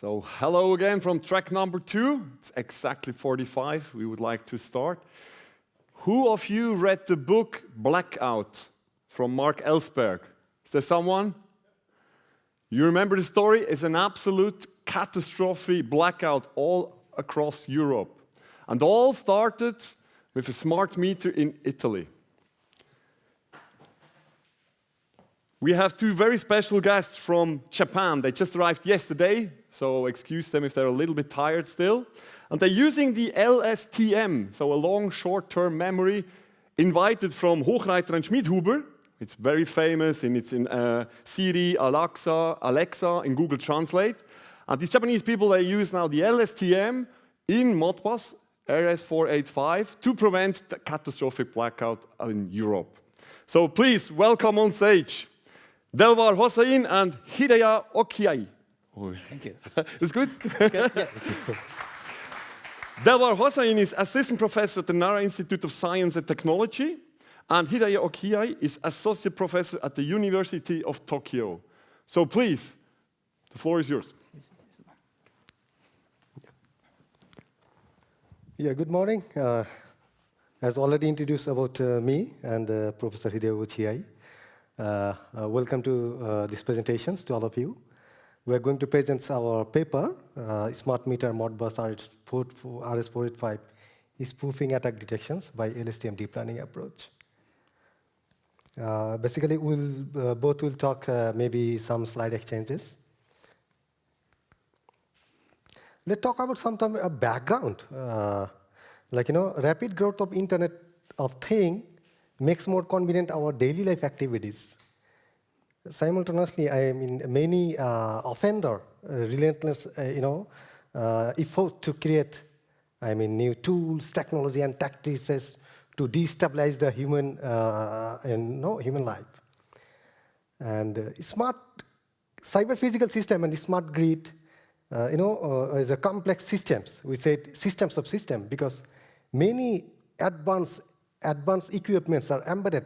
So hello again from track number 2. It's exactly 45. We would like to start. Who of you read the book Blackout from Mark Ellsberg? Is there someone? You remember the story? It's an absolute catastrophe blackout all across Europe. And all started with a smart meter in Italy. We have two very special guests from Japan. They just arrived yesterday, so excuse them if they're a little bit tired still. And they're using the LSTM, so a long short-term memory, invited from Hochreiter and Schmidhuber. It's very famous, and it's in Siri, Alexa, in Google Translate. And these Japanese people, they use now the LSTM in Modbus, RS-485, to prevent the catastrophic blackout in Europe. So please, welcome on stage Delvar Hossain and Hidaya Ochiai. Oh. Thank you. It's good? Good, yeah. Delvar Hossain is assistant professor at the Nara Institute of Science and Technology, and Hidaya Ochiai is associate professor at the University of Tokyo. So please, the floor is yours. Yeah, good morning. As already introduced about me and Professor Hidaya Ochiai. Welcome to these presentations to all of you. We are going to present our paper, Smart Meter Modbus RS-485 Spoofing Attack Detections by LSTM Deep Learning Approach. Basically, both will talk maybe some slide exchanges. Let's talk about some background. Rapid growth of Internet of Things makes more convenient our daily life activities. Simultaneously, many offender relentless, effort to create, new tools, technology, and tactics to destabilize the human, human life. And smart cyber-physical system and smart grid, is a complex systems. We say systems of systems because many advanced equipments are embedded.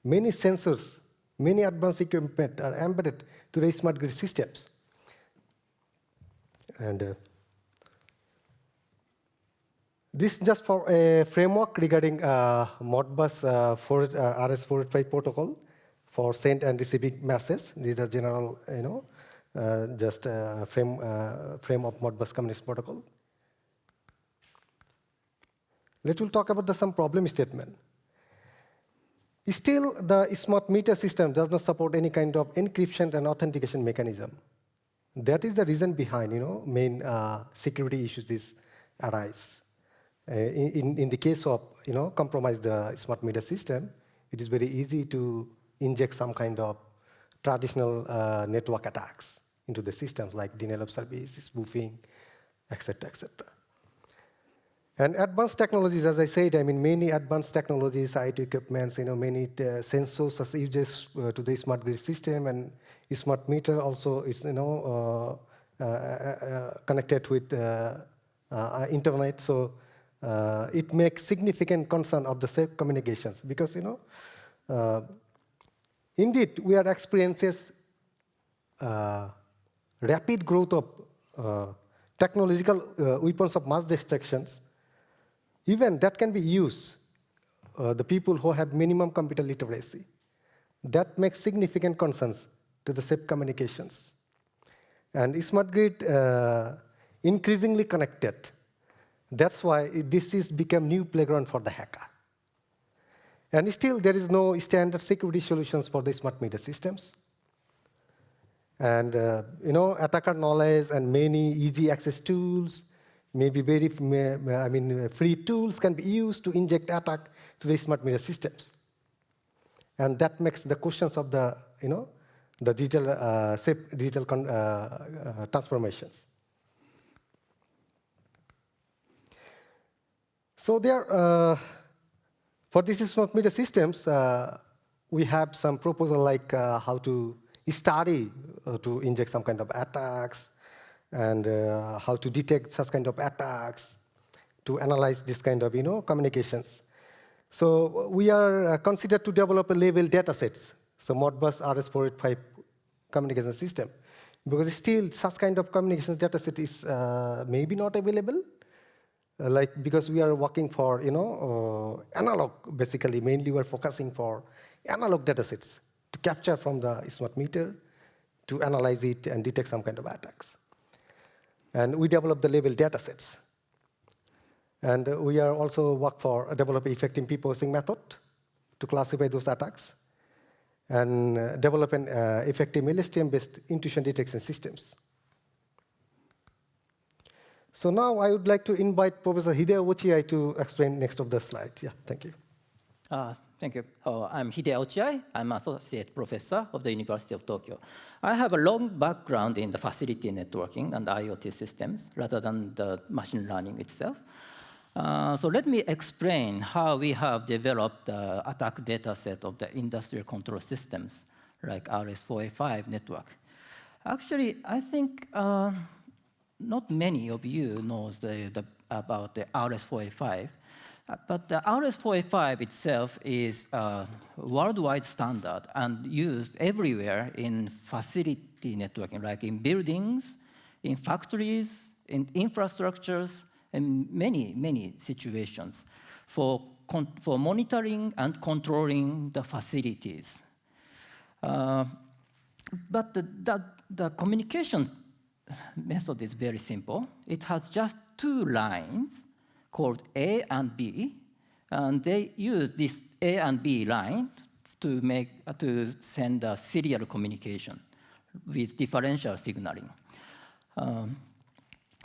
Many sensors, many advanced equipment are embedded to the smart grid systems. And this is just for a framework regarding Modbus RS-485 protocol for send and receiving messages. These are general, just frame of Modbus communication protocol. Let's talk about some problem statement. Still, the smart meter system does not support any kind of encryption and authentication mechanism. That is the reason behind, main security issues this arise. In the case of, compromise the smart meter system, it is very easy to inject some kind of traditional network attacks into the systems like denial of service, spoofing, etc., etc. And advanced technologies, as I said, many advanced technologies, IT equipments, many sensors as uses to the smart grid system, and smart meter also is, connected with internet. So it makes significant concern of the safe communications because, indeed, we are experiencing rapid growth of technological weapons of mass destructions. Even that can be used, the people who have minimum computer literacy. That makes significant concerns to the safe communications. And smart grid increasingly connected. That's why this is become new playground for the hacker. And still, there is no standard security solutions for the smart meter systems. And attacker knowledge and many easy access tools, maybe very, free tools can be used to inject attack to the smart meter systems. And that makes the questions of the, the digital, safe digital transformations. So there, for these smart meter systems, we have some proposal like how to study to inject some kind of attacks, and how to detect such kind of attacks, to analyze this kind of communications. So we are considered to develop a level data sets. So Modbus RS-485 communication system because still such kind of communications data set is maybe not available, because we are working for analog, basically. Mainly we're focusing for analog data sets to capture from the smart meter, to analyze it and detect some kind of attacks. And we develop the label data sets. And we are also work for develop effective pre-processing method to classify those attacks, and develop an effective LSTM-based intuition detection systems. So now I would like to invite Professor Hideo Ochiai to explain next of the slides. Yeah, thank you. Thank you. I'm Hideo Ochiai. I'm associate professor of the University of Tokyo. I have a long background in the facility networking and IoT systems rather than the machine learning itself. So let me explain how we have developed the attack data set of the industrial control systems like RS-485 network. Actually, I think not many of you knows about the RS-485. But the RS-485 itself is a worldwide standard and used everywhere in facility networking, like in buildings, in factories, in infrastructures, and many situations for monitoring and controlling the facilities. But the communication method is very simple. It has just two lines called A and B, and they use this A and B line to send a serial communication with differential signaling.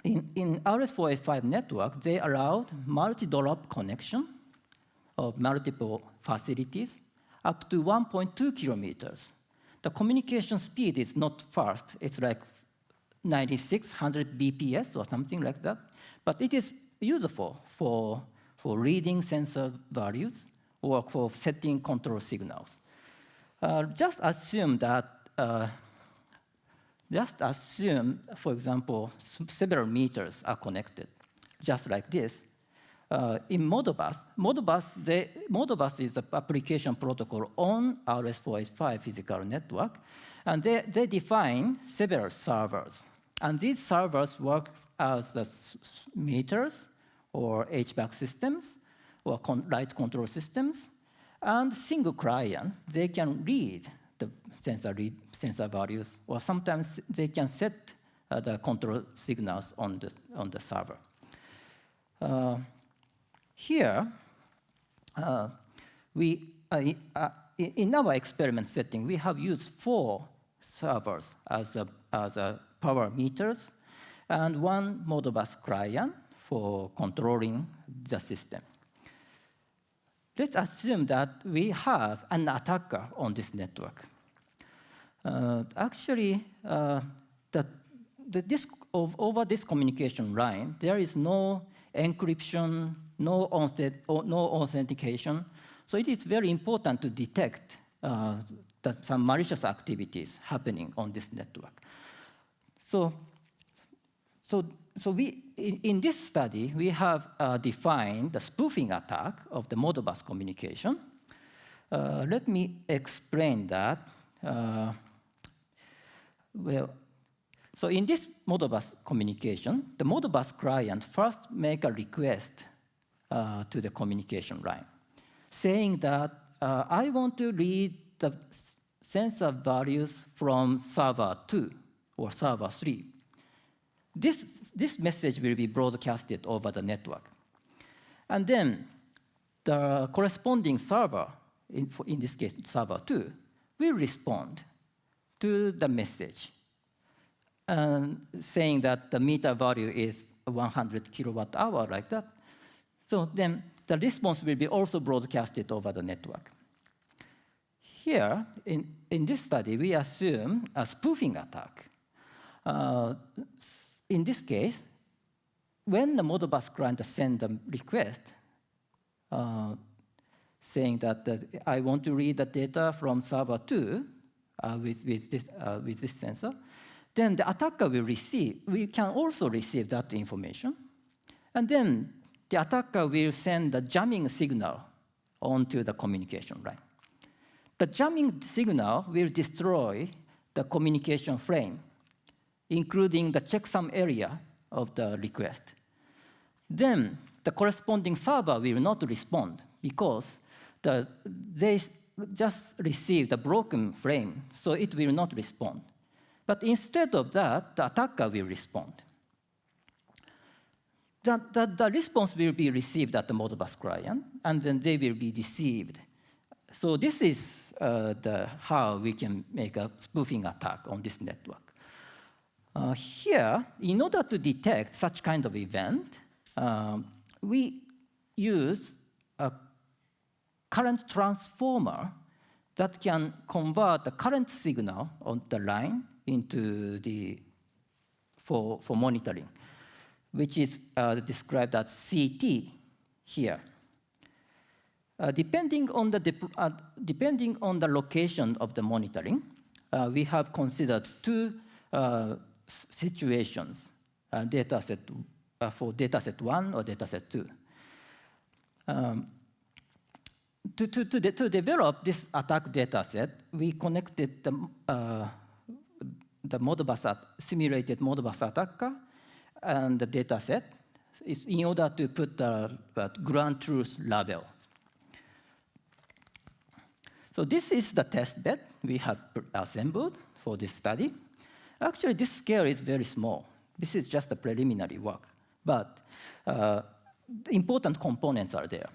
In RS-485 network, they allowed multi-drop connection of multiple facilities up to 1.2 kilometers. The communication speed is not fast. It's like 9600 BPS or something like that. But it is useful for reading sensor values or for setting control signals. Just assume, for example, several meters are connected, just like this. In Modbus is the application protocol on RS-485 physical network, and they define several servers. And these servers work as meters or HVAC systems or light control systems. And single client, they can read the sensor values, or sometimes they can set the control signals on the server. Here, in our experiment setting, we have used 4 servers as power meters and 1 Modbus client for controlling the system. Let's assume that we have an attacker on this network. Actually, over this communication line, there is no encryption, no authentication. So it is very important to detect some malicious activities happening on this network. So in this study, we have defined the spoofing attack of the Modbus communication. Let me explain that. So in this Modbus communication, the Modbus client first make a request to the communication line, saying that I want to read the sensor values from server 2 or server 3. This message will be broadcasted over the network. And then the corresponding server, in this case server 2, will respond to the message, saying that the meter value is 100 kilowatt hour, like that. So then the response will be also broadcasted over the network. Here, in this study, we assume a spoofing attack. In this case, when the Modbus client sends a request saying that I want to read the data from server 2 with this sensor, then the attacker will receive. We can also receive that information. And then the attacker will send the jamming signal onto the communication line. The jamming signal will destroy the communication frame. including the checksum area of the request. Then the corresponding server will not respond because they just received a broken frame, so it will not respond. But instead of that, the attacker will respond. The response will be received at the Modbus client, and then they will be deceived. So this is how we can make a spoofing attack on this network. Here, in order to detect such kind of event, we use a current transformer that can convert the current signal on the line into for monitoring, which is described as CT here. Depending on the location of the monitoring, we have considered two situations: for dataset 1 or dataset 2. To develop this attack dataset, we connected the Modbus simulated Modbus attacker and the dataset in order to put the ground truth label. So this is the test bed we have assembled for this study. Actually, this scale is very small. This is just a preliminary work, but important components are there.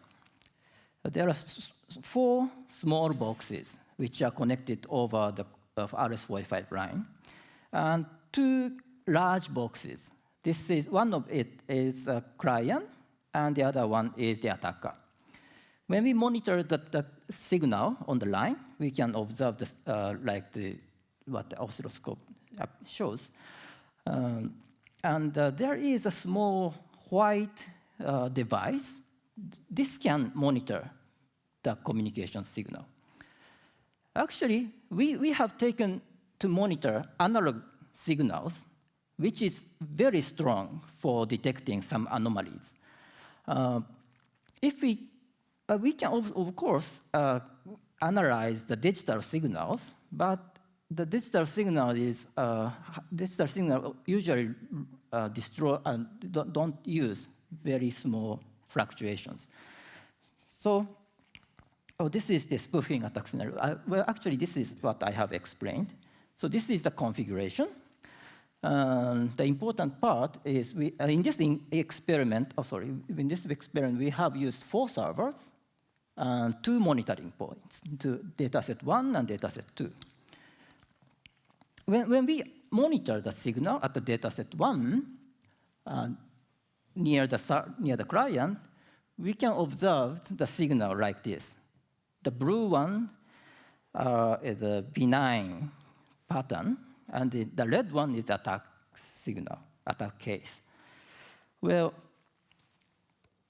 There are 4 small boxes which are connected over the RS-485 line, and 2 large boxes. One of it is a client, and the other one is the attacker. When we monitor the signal on the line, we can observe this, what the oscilloscope shows. There is a small white device. This can monitor the communication signal. Actually, we have taken to monitor analog signals, which is very strong for detecting some anomalies. If we can, of course, analyze the digital signals, but the digital signal usually destroy and don't use very small fluctuations. So, this is the spoofing attack scenario. Well, actually, this is what I have explained. So this is the configuration. The important part is in this experiment, we have used 4 servers and 2 monitoring points, dataset 1 and dataset 2. When we monitor the signal at the dataset 1 near the client, we can observe the signal like this. The blue one is a benign pattern, and the red one is attack signal, attack case. Well,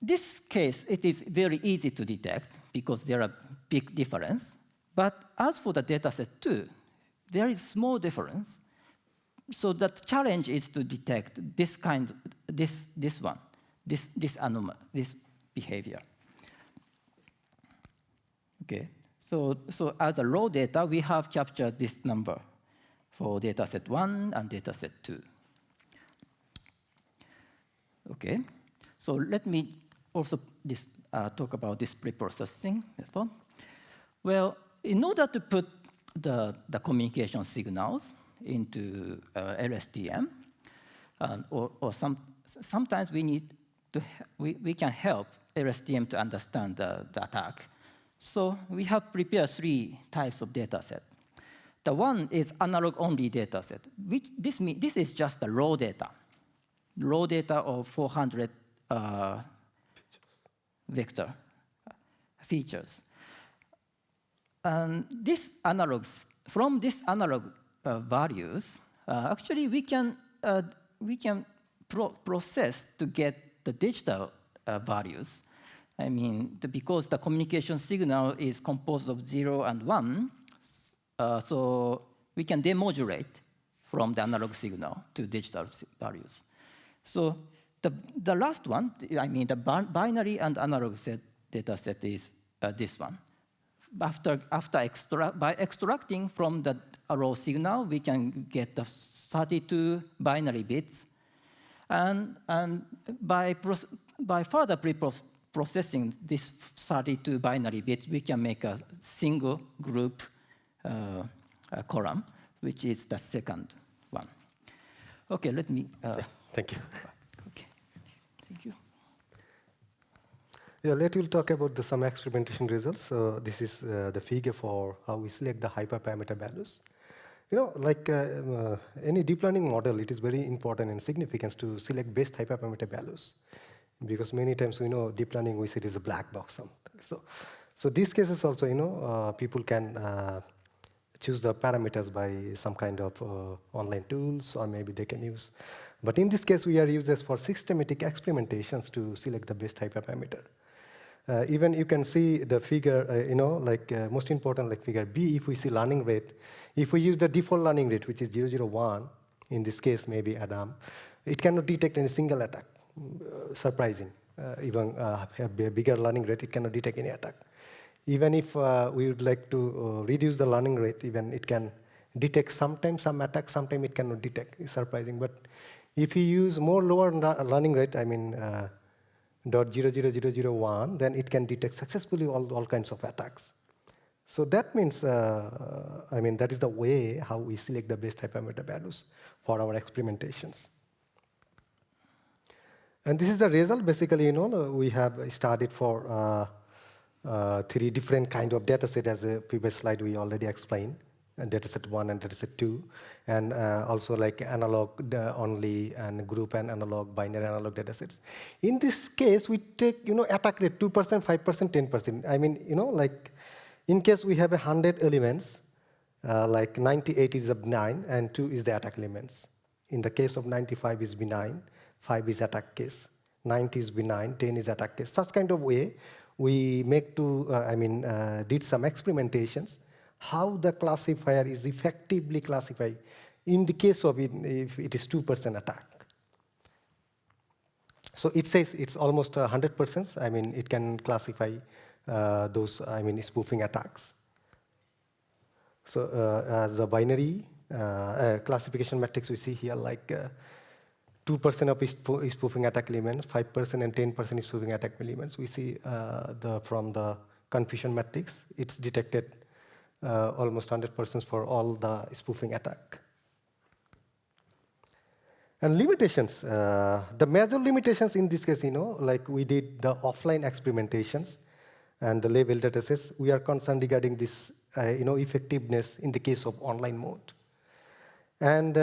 this case, it is very easy to detect because there are big difference. But as for the dataset 2, there is small difference. So the challenge is to detect this anomaly, this behavior. Okay. So as a raw data, we have captured this number for dataset 1 and dataset 2. Okay. So let me also talk about this preprocessing method. Well, in order to put the communication signals into LSTM, or sometimes we can help LSTM to understand the attack. So we have prepared 3 types of dataset. The one is analog-only dataset. This is just the raw data of 400 vector features. And from these analog values, actually we can process to get the digital values. I mean, because the communication signal is composed of 0 and 1, so we can demodulate from the analog signal to digital values. So the last one, I mean, the binary and analog data set is this one. by extracting from the raw signal, we can get the 32 binary bits. And by further processing this 32 binary bits, we can make a single group column, which is the second one. Okay, let me. Thank you. Okay, thank you. Yeah, later we'll talk about some experimentation results. So this is the figure for how we select the hyperparameter values. Like any deep learning model, it is very important and significant to select best hyperparameter values, because many times we know deep learning, we say it is a black box. So these cases also, people can choose the parameters by some kind of online tools, or maybe they can use. But in this case, we are using this for systematic experimentations to select the best hyperparameter. Even you can see the figure, most important, like figure B, if we see learning rate, if we use the default learning rate, which is 001, in this case, maybe Adam, it cannot detect any single attack. Surprising. Even have a bigger learning rate, it cannot detect any attack. Even if we would like to reduce the learning rate, even it can detect sometimes some attacks, sometimes it cannot detect. It's surprising. But if you use more lower learning rate, .00001, then it can detect successfully all kinds of attacks. So that means, that is the way how we select the best hyperparameter values for our experimentations. And this is the result. Basically, we have studied for 3 different kind of data set, as a previous slide we already explained. Dataset 1 and dataset 2, and also like analog only and group and analog, binary analog datasets. In this case, we take attack rate 2%, 5%, 10%. Like in case we have 100 elements, like 98 is a benign and 2 is the attack elements. In the case of 95 is benign, 5 is attack case, 90 is benign, 10 is attack case. Such kind of way we make did some experimentations how the classifier is effectively classified in the case of if it is 2% attack. So it says it's almost 100%. It can classify those spoofing attacks. So as a binary classification matrix, we see here like 2% of spoofing attack elements, 5% and 10% spoofing attack elements. We see from the confusion matrix, it's detected almost 100% for all the spoofing attack. And limitations, the major limitations in this case, like we did the offline experimentations and the label datasets, we are concerned regarding this, effectiveness in the case of online mode. And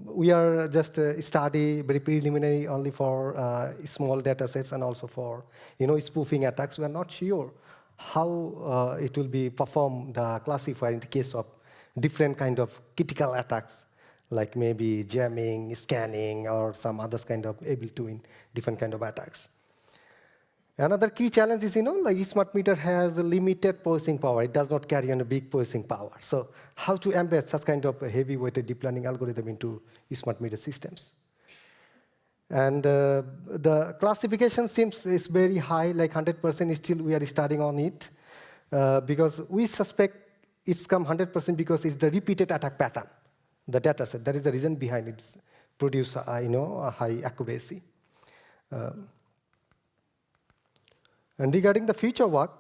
we are just study very preliminary only for small datasets and also for, spoofing attacks. We are not sure how it will be performed, the classifier in the case of different kind of critical attacks, like maybe jamming, scanning, or some other kind of able to in different kind of attacks. Another key challenge is, like smart meter has a limited processing power. It does not carry on a big processing power. So how to embed such kind of heavy-weighted deep learning algorithm into smart meter systems? And the classification seems is very high, like 100%. Still, we are studying on it because we suspect it's come 100% because it's the repeated attack pattern, the data set. That is the reason behind it produce, a high accuracy. And regarding the future work,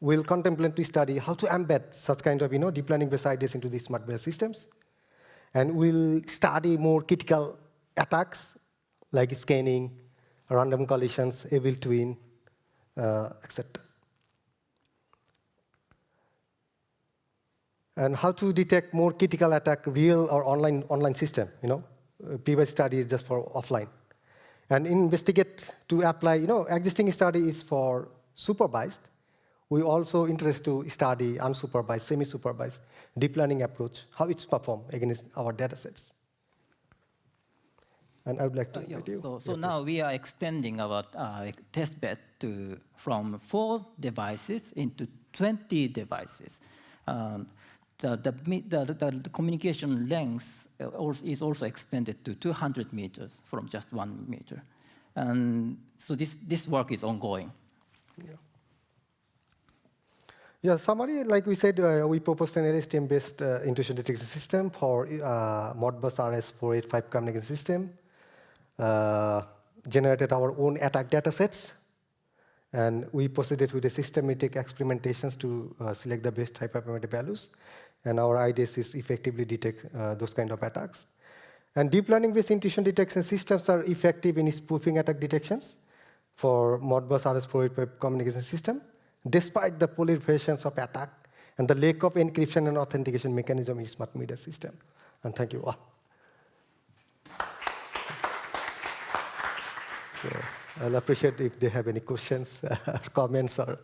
we'll contemplate to study how to embed such kind of, deep learning-based ideas into these smart meter systems, and we'll study more critical attacks, like scanning, random collisions, evil twin, etc. And how to detect more critical attack, real or online system. Previous study is just for offline. And investigate to apply, existing study is for supervised. We also interested to study unsupervised, semi-supervised deep learning approach, how it's performed against our data sets. And I would like to invite you. So now we are extending our test bed from 4 devices into 20 devices. The communication length is also extended to 200 meters from just 1 meter. And so this work is ongoing. Yeah, summary, like we said, we proposed an LSTM-based intrusion detection system for Modbus RS-485 communication system, generated our own attack data sets, and we proceeded with the systematic experimentations to select the best hyperparameter values. And our idea is effectively detect those kind of attacks. And deep learning-based intrusion detection systems are effective in spoofing attack detections for Modbus RS-485 communication system, despite the proliferations of attack and the lack of encryption and authentication mechanism in smart media system. And thank you all. So I'll appreciate if they have any questions, or comments, or.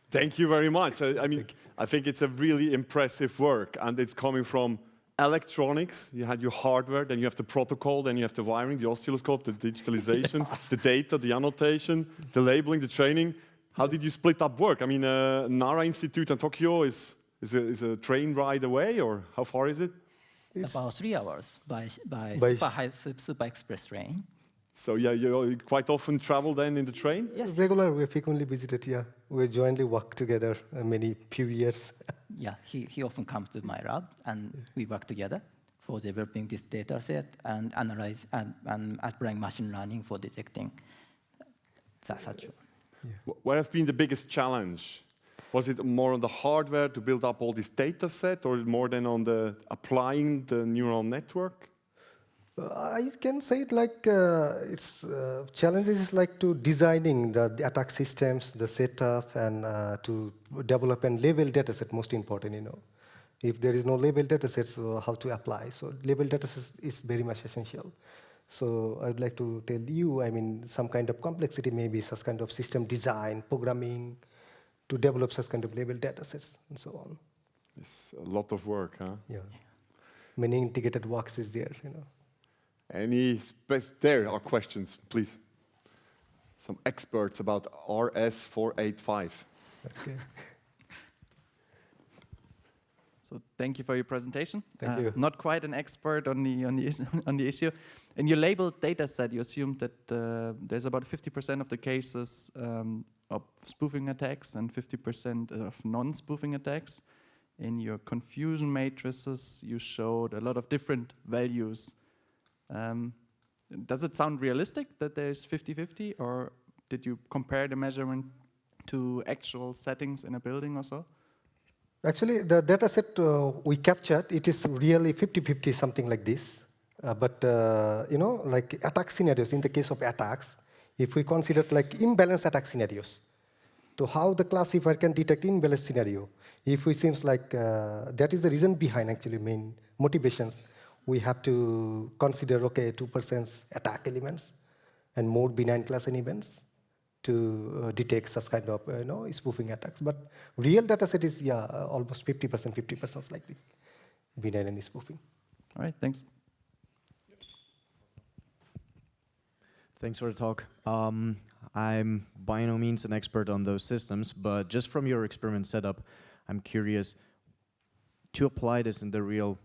Thank you very much. I mean, I think it's a really impressive work, and it's coming from electronics. You had your hardware, then you have the protocol, then you have the wiring, the oscilloscope, the digitalization, the data, the annotation, the labeling, the training. How did you split up work? I mean, Nara Institute in Tokyo is a train ride away, or how far is it? It's about 3 hours by super express train. So yeah, you quite often travel then in the train? Yes. Regular, we frequently visited here. We jointly work together few years. Yeah, he often comes to my lab, and we work together for developing this data set and analyze and applying machine learning for detecting such. Yeah. What has been the biggest challenge? Was it more on the hardware to build up all this data set, or more than on the applying the neural network? I can say it like it's challenges is like to designing the attack systems, the setup, and to develop and label data set. Most important, you know, if there is no label data set, so how to apply? So label data set is very much essential. So I would like to tell you, I mean, some kind of complexity, maybe such kind of system design, programming, to develop such kind of label data sets and so on. It's a lot of work, huh? Yeah, many integrated works is there, you know. There are questions, please. Some experts about RS-485. Okay. So thank you for your presentation. Thank you. Not quite an expert on the issue. In your labeled data set, you assumed that there's about 50% of the cases of spoofing attacks and 50% of non-spoofing attacks. In your confusion matrices, you showed a lot of different values. Does it sound realistic that there's 50-50, or did you compare the measurement to actual settings in a building or so? Actually, the data set we captured, it is really 50-50, something like this. But, you know, like attack scenarios, in the case of attacks, if we consider like imbalanced attack scenarios, to how the classifier can detect imbalanced scenario, if it seems like that is the reason behind actually main motivations, we have to consider, okay, 2% attack elements and more benign class events to detect such kind of spoofing attacks. But real data set is almost 50% like the benign and spoofing. All right, thanks. Thanks for the talk. I'm by no means an expert on those systems, but just from your experiment setup, I'm curious to apply this in the real,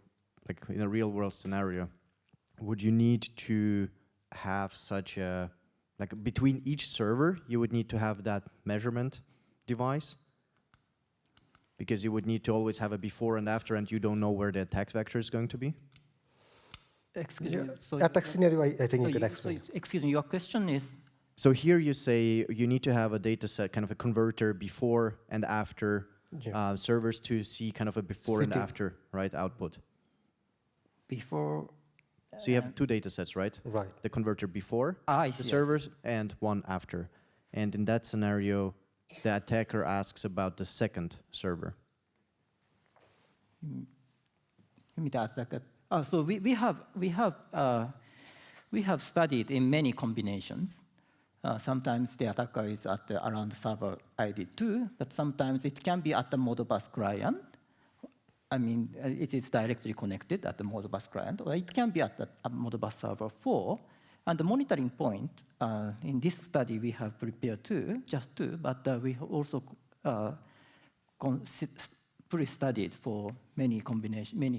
like in a real world scenario. Would you need to have such a, like between each server, you would need to have that measurement device? Because you would need to always have a before and after, and you don't know where the attack vector is going to be? Excuse me. So attack scenario, I think you can explain. Excuse me, your question is? So here you say you need to have a data set, kind of a converter before and after servers to see kind of a before and after, right, output. Before. So you have two data sets, right? Right. The converter before the servers and one after. And in that scenario, the attacker asks about the second server. So we have studied in many combinations. Sometimes the attacker is at around server ID 2, but sometimes it can be at the Modbus client. I mean, it is directly connected at the Modbus client, or it can be at the Modbus server 4. And the monitoring point, in this study, we have prepared just two, but we also pre-studied for many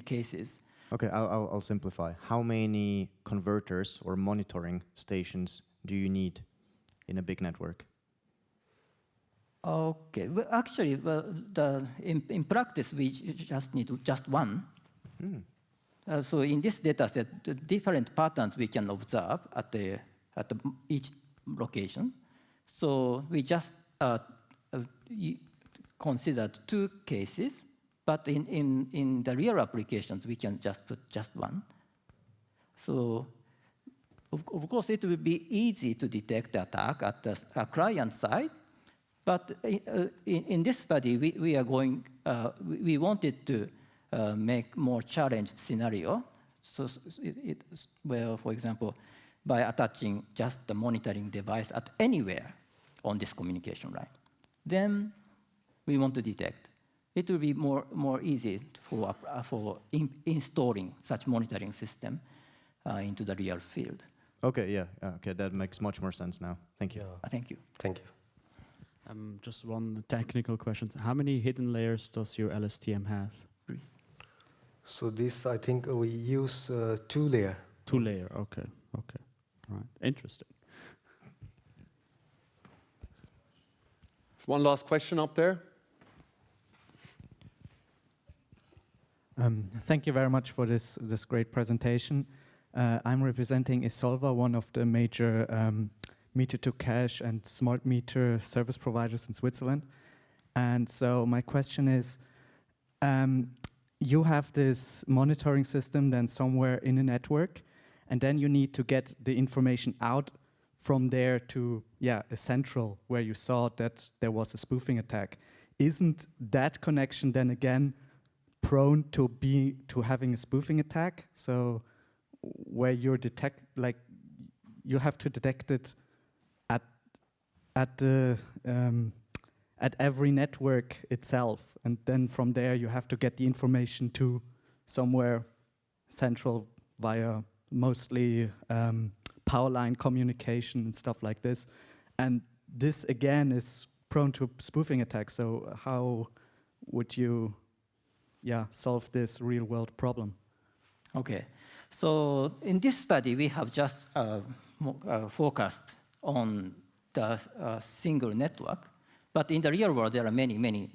cases. Okay, I'll simplify. How many converters or monitoring stations do you need in a big network? Okay. Well, actually, in practice, we just need just one. So in this data set, the different patterns we can observe at each location. So we just considered 2 cases, but in the real applications, we can just put just one. So of course, it will be easy to detect the attack at the client side, but in this study, we wanted to make more challenged scenario. So where, for example, by attaching just the monitoring device at anywhere on this communication line, then we want to detect. It will be more easy for installing such monitoring system into the real field. Okay, yeah, okay, that makes much more sense now. Thank you. Yeah. Thank you. Thank you. Just one technical question. How many hidden layers does your LSTM have? So this, I think we use 2 layer. 2 layer, okay, okay. All right, interesting. There's one last question up there. Thank you very much for this great presentation. I'm representing Isolva, one of the major meter-to-cache and smart meter service providers in Switzerland. And so my question is, you have this monitoring system then somewhere in a network, and then you need to get the information out from there to a central where you saw that there was a spoofing attack. Isn't that connection then again prone to having a spoofing attack? So where you have to detect it at every network itself, and then from there you have to get the information to somewhere central via mostly power line communication and stuff like this. And this again is prone to spoofing attacks. So how would you solve this real world problem? Okay. So in this study, we have just focused on the single network. But in the real world, there are many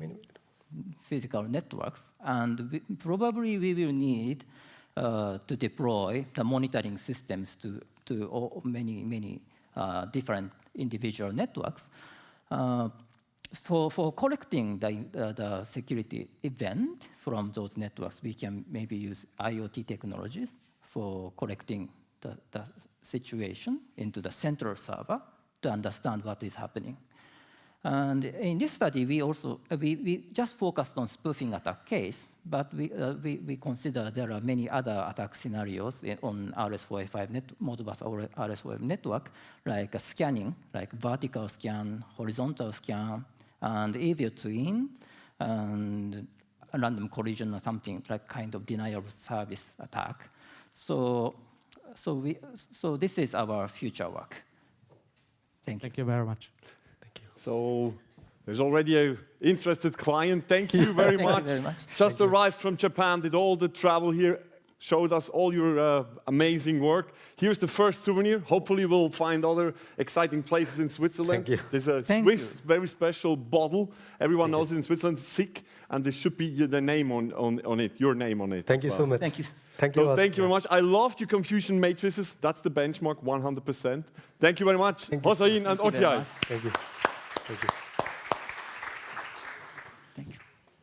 physical networks. And probably we will need to deploy the monitoring systems to many different individual networks. For collecting the security event from those networks, we can maybe use IoT technologies for collecting the situation into the central server to understand what is happening. And in this study, we just focused on spoofing attack case, but we consider there are many other attack scenarios on RS-485 Modbus or RS-485 network, like scanning, like vertical scan, horizontal scan, and EVO twin, and a random collision or something, like kind of denial of service attack. So this is our future work. Thank you. Thank you very much. So there's already an interested client. Thank you very much. Thank you very much. Just arrived from Japan, did all the travel here, showed us all your amazing work. Here's the first souvenir. Hopefully we'll find other exciting places in Switzerland. Thank you. There's a Swiss, very special bottle. Everyone knows it in Switzerland, SICK, and there should be the name on it, your name on it. Thank you so much. Thank you. Thank you. So thank you very much. I loved your confusion matrices. That's the benchmark, 100%. Thank you very much, Hossain and Ochiai. Thank you. Thank you.